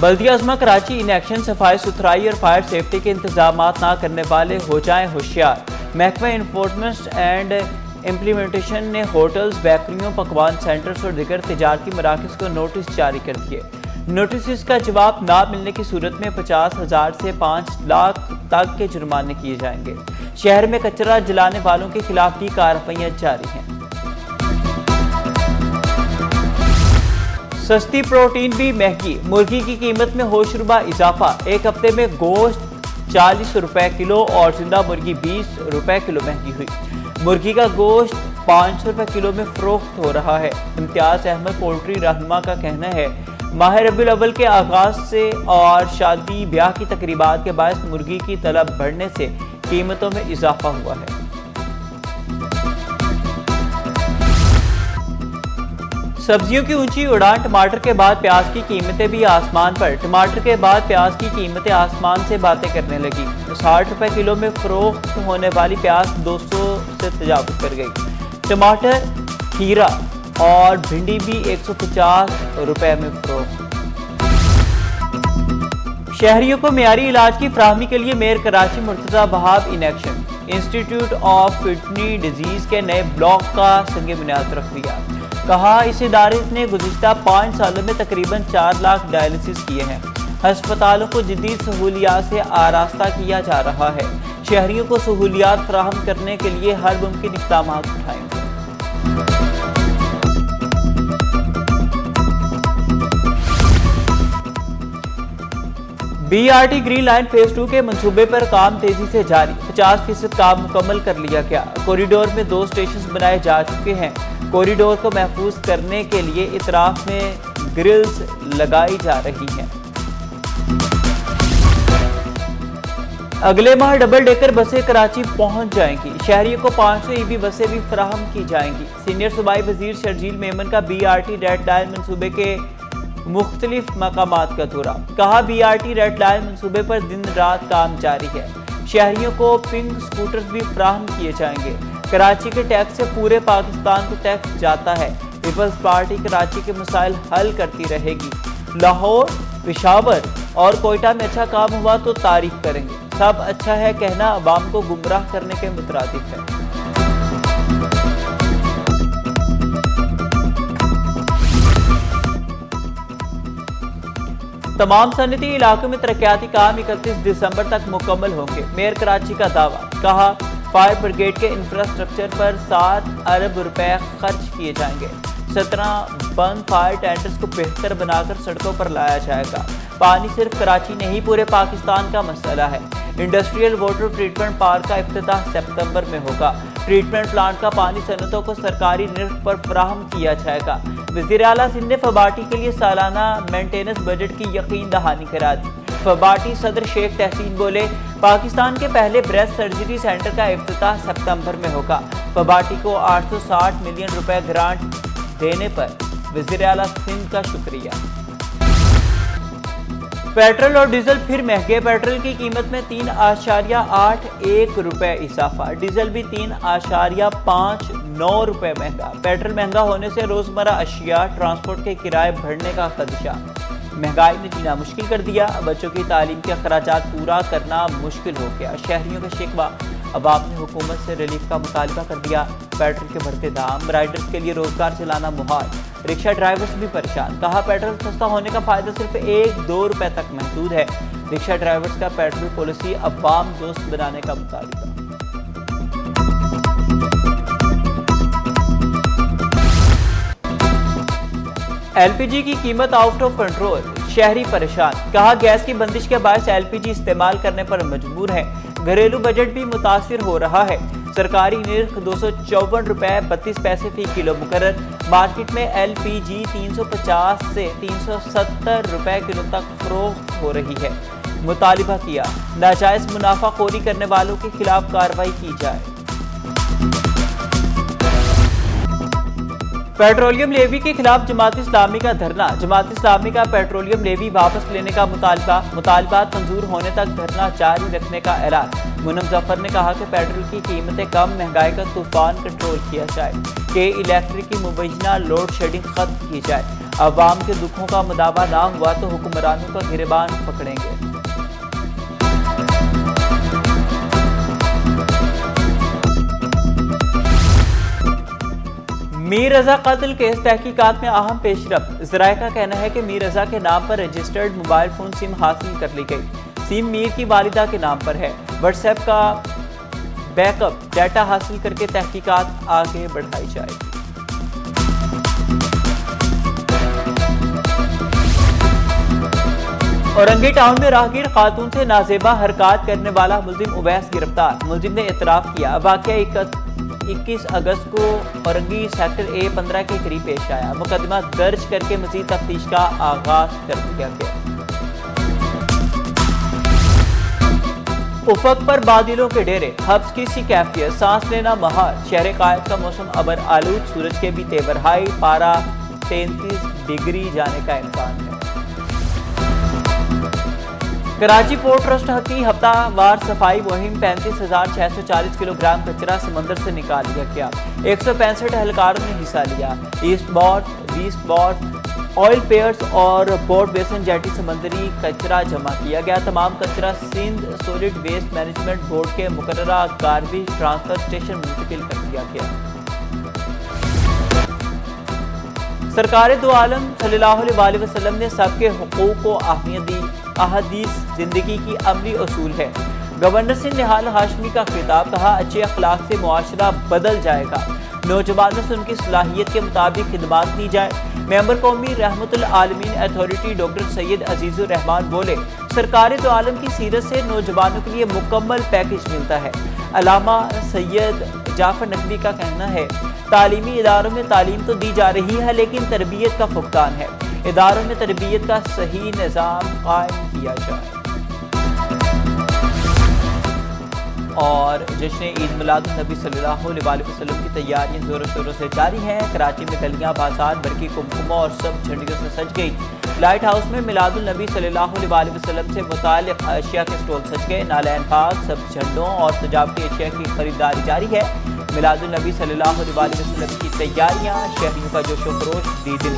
بلدیہ عظمیٰ Karachi in action صفائی ستھرائی اور فائر سیفٹی کے انتظامات نہ کرنے والے ہو جائیں ہوشیار۔ محکمہ انفورسمنٹ اینڈ امپلیمنٹیشن نے ہوٹلز، بیکریوں، پکوان سینٹرز اور دیگر تجارتی مراکز کو نوٹس جاری کر دیے۔ نوٹسز کا جواب نہ ملنے کی صورت میں 50,000 سے 5 لاکھ تک کے جرمانے کیے جائیں گے۔ شہر میں کچرا جلانے والوں کے خلاف بھی کارروائیاں جاری ہیں۔ سستی پروٹین بھی مہنگی، مرغی کی قیمت میں ہوشربا اضافہ۔ ایک ہفتے میں گوشت 40 روپے کلو اور زندہ مرغی 20 روپے کلو مہنگی ہوئی۔ مرغی کا گوشت 500 روپے کلو میں فروخت ہو رہا ہے۔ امتیاز احمد پولٹری رہنما کا کہنا ہے ماہ ربیع الاول کے آغاز سے اور شادی بیاہ کی تقریبات کے باعث مرغی کی طلب بڑھنے سے قیمتوں میں اضافہ ہوا ہے۔ سبزیوں کی اونچی اڑان، ٹماٹر کے بعد پیاز کی قیمتیں بھی آسمان پر۔ ٹماٹر کے بعد پیاز کی قیمتیں آسمان سے باتیں کرنے لگی۔ 60 روپے کلو میں فروخت ہونے والی پیاز 200 سے تجاوز کر گئی۔ ٹماٹر، کھیرا اور بھنڈی بھی 150 روپے میں فروخت۔ شہریوں کو معیاری علاج کی فراہمی کے لیے mayor Karachi Murtaza Wahab in action. Institute of kidney disease کے نئے بلاک کا سنگ بنیاد رکھ دیا۔ کہا اس ادارے نے گزشتہ 5 سالوں میں تقریباً 4 لاکھ ڈائلسس کیے ہیں۔ ہسپتالوں کو جدید سہولیات سے آراستہ کیا جا رہا ہے۔ شہریوں کو سہولیات فراہم کرنے کے لیے ہر ممکن اقدامات اٹھائیں گے۔ B R T green line phase 2 کے منصوبے پر کام تیزی سے جاری۔ 50% کام مکمل کر لیا گیا۔ کوریڈور میں 2 اسٹیشنز بنائے جا چکے ہیں۔ کوریڈور کو محفوظ کرنے کے لیے اطراف میں گرلز لگائی جا رہی ہیں۔ اگلے ماہ ڈبل ڈیکر بسیں کراچی پہنچ جائیں گی۔ شہریوں کو 500 ای وی بسیں بھی فراہم کی جائیں گی۔ سینئر صوبائی وزیر شرجیل میمن کا B R T red line منصوبے کے مختلف مقامات کا دورہ۔ کہا B R T red line منصوبے پر دن رات کام جاری ہے۔ شہریوں کو پنک سکوٹرز بھی فراہم کیے جائیں گے۔ کراچی کے ٹیکس سے پورے پاکستان کو ٹیکس جاتا ہے۔ پیپلز پارٹی کراچی کے مسائل حل کرتی رہے گی۔ لاہور، پشاور اور کوئٹہ میں اچھا کام ہوا تو تعریف کریں گے۔ سب اچھا ہے کہنا عوام کو گمراہ کرنے کے مترادف ہے۔ تمام صنعتی علاقوں میں ترقیاتی کام 31 دسمبر تک مکمل ہوں گے۔ میئر کراچی کا دعویٰ۔ کہا فائر بریگیڈ کے انفراسٹرکچر پر 7 ارب روپے خرچ کیے جائیں گے۔ 17 بند فائر ٹینڈرز کو بہتر بنا کر سڑکوں پر لایا جائے گا۔ پانی صرف کراچی نہیں پورے پاکستان کا مسئلہ ہے۔ انڈسٹریل واٹر ٹریٹمنٹ پارک کا افتتاح ستمبر میں ہوگا۔ ٹریٹمنٹ پلانٹ کا پانی صنعتوں کو سرکاری نرخ پر فراہم کیا جائے گا۔ وزیر اعلیٰ سندھ نے فباٹی کے لیے سالانہ مینٹیننس بجٹ کی یقین دہانی کرا دی۔ فباٹی صدر شیخ تحسین بولے پاکستان کے پہلے بریسٹ سرجری سینٹر کا افتتاح ستمبر میں ہوگا۔ فباٹی کو 860 ملین روپے گرانٹ دینے پر وزیر اعلیٰ سندھ کا شکریہ۔ پیٹرول اور ڈیزل پھر مہنگے۔ پیٹرول کی قیمت میں 3.81 روپے اضافہ۔ ڈیزل بھی 3.59 روپے مہنگا۔ پیٹرول مہنگا ہونے سے روزمرہ اشیاء، ٹرانسپورٹ کے کرائے بڑھنے کا خدشہ۔ مہنگائی نے جینا مشکل کر دیا۔ بچوں کی تعلیم کے اخراجات پورا کرنا مشکل ہو گیا۔ شہریوں کا شکوہ، عوام نے حکومت سے ریلیف کا مطالبہ کر دیا۔ پیٹرول کے بڑھتے دام، رائڈرز کے لیے روزگار چلانا محال۔ رکشہ ڈرائیورز بھی پریشان۔ کہا پیٹرول سستا ہونے کا فائدہ صرف 1-2 روپے تک محدود ہے۔ رکشہ ڈرائیورز کا پیٹرول پالیسی عوام دوست بنانے کا مطالبہ۔ ایل پی جی کی قیمت آؤٹ آف کنٹرول، شہری پریشان۔ کہا گیس کی بندش کے باعث ایل پی جی استعمال کرنے پر مجبور ہیں۔ گھریلو بجٹ بھی متاثر ہو رہا ہے۔ سرکاری نرخ 254 روپے 32 پیسے فی کلو مقرر۔ مارکیٹ میں ایل پی جی 350 سے 370 روپے کلو تک فروخت ہو رہی ہے۔ مطالبہ کیا ناجائز منافع خوری کرنے والوں کے خلاف کارروائی کی جائے۔ پیٹرولیم لیوی کے خلاف جماعت اسلامی کا دھرنا۔ جماعت اسلامی کا پیٹرولیم لیوی واپس لینے کا مطالبہ۔ مطالبات منظور ہونے تک دھرنا جاری رکھنے کا اعلان۔ منم ظفر نے کہا کہ پیٹرول کی قیمتیں کم، مہنگائی کا طوفان کنٹرول کیا جائے، کہ الیکٹرک کی مبینہ لوڈ شیڈنگ ختم کی جائے۔ عوام کے دکھوں کا مداوع نہ ہوا تو حکمرانوں کا گریبان پکڑیں گے۔ میر رضا قتل کیس تحقیقات میں اہم پیش رفت۔ ذرائع کا کہنا ہے کہ میر رضا کے نام پر رجسٹرڈ موبائل فون سم حاصل کر لی گئی۔ سم میر کی والدہ کے نام پر ہے۔ واٹس ایپ کا بیک اپ ڈیٹا حاصل کر کے تحقیقات آگے بڑھائی جائے گی۔ اورنگی ٹاؤن میں راہگیر خاتون سے نازیبا حرکات کرنے والا ملزم اویس گرفتار۔ ملزم نے اعتراف کیا۔ واقعہ 21 اگست کو اورنگی سیکٹر A15 کے قریب پیش آیا۔ مقدمہ درج کر کے مزید تفتیش کا آغاز کر دیا گیا۔ افق پر بادلوں کے ڈیرے، حبس کی سی کیفیت، سانس لینا محال۔ شہر قائد کا موسم ابر آلود، سورج کے بھی تیور ہائی، پارہ 33 ڈگری جانے کا امکان ہے۔ کراچی پورٹ ٹرسٹ کی ہفتہ وار صفائی مہم 35,640 کلو گرام کچرا سمندر سے نکال لیا گیا۔ 165 اہلکاروں نے حصہ لیا۔ East board, west board, oil piers اور بورڈ بیسن جیٹی سمندری کچرا جمع کیا گیا۔ تمام کچرا Sindh solid waste management board کے مقررہ گاربیج ٹرانسفر اسٹیشن منتقل کر دیا گیا۔ سرکار دو عالم صلی اللہ علیہ وسلم نے سب کے حقوق کو اہمیت دی۔ احادیث زندگی کی عملی اصول ہے۔ گورنر سے نہال ہاشمی کا خطاب، کہا اچھے اخلاق سے معاشرہ بدل جائے گا۔ نوجوانوں سے ان کی صلاحیت کے مطابق خدمات دی جائے۔ ممبر قومی رحمت العالمین اتھارٹی ڈاکٹر سید عزیز الرحمان بولے، سرکار دو عالم کی سیرت سے نوجوانوں کے لیے مکمل پیکج ملتا ہے۔ علامہ سید جعفر نقوی کا کہنا ہے، تعلیمی اداروں میں تعلیم تو دی جا رہی ہے لیکن تربیت کا فقدان ہے۔ اداروں میں تربیت کا صحیح نظام قائم کیا جائے۔ اور جشن عید میلاد النبی صلی اللہ علیہ وسلم کی تیاریاں زور و شوروں سے جاری ہیں۔ کراچی میں گلیاں بازار برقی کمکموں اور سب جھنڈیوں سے سج گئی۔ لائٹ ہاؤس میں میلاد النبی صلی اللہ علیہ وسلم سے متعلق اشیاء کے اسٹال سج گئے۔ نالین پاک سب جھنڈوں اور سجاوٹی اشیاء کی خریداری جاری ہے۔ میلاد النبی صلی اللہ علیہ وسلم کی تیاریاں، شہریوں کا جوش و خروش دی دل۔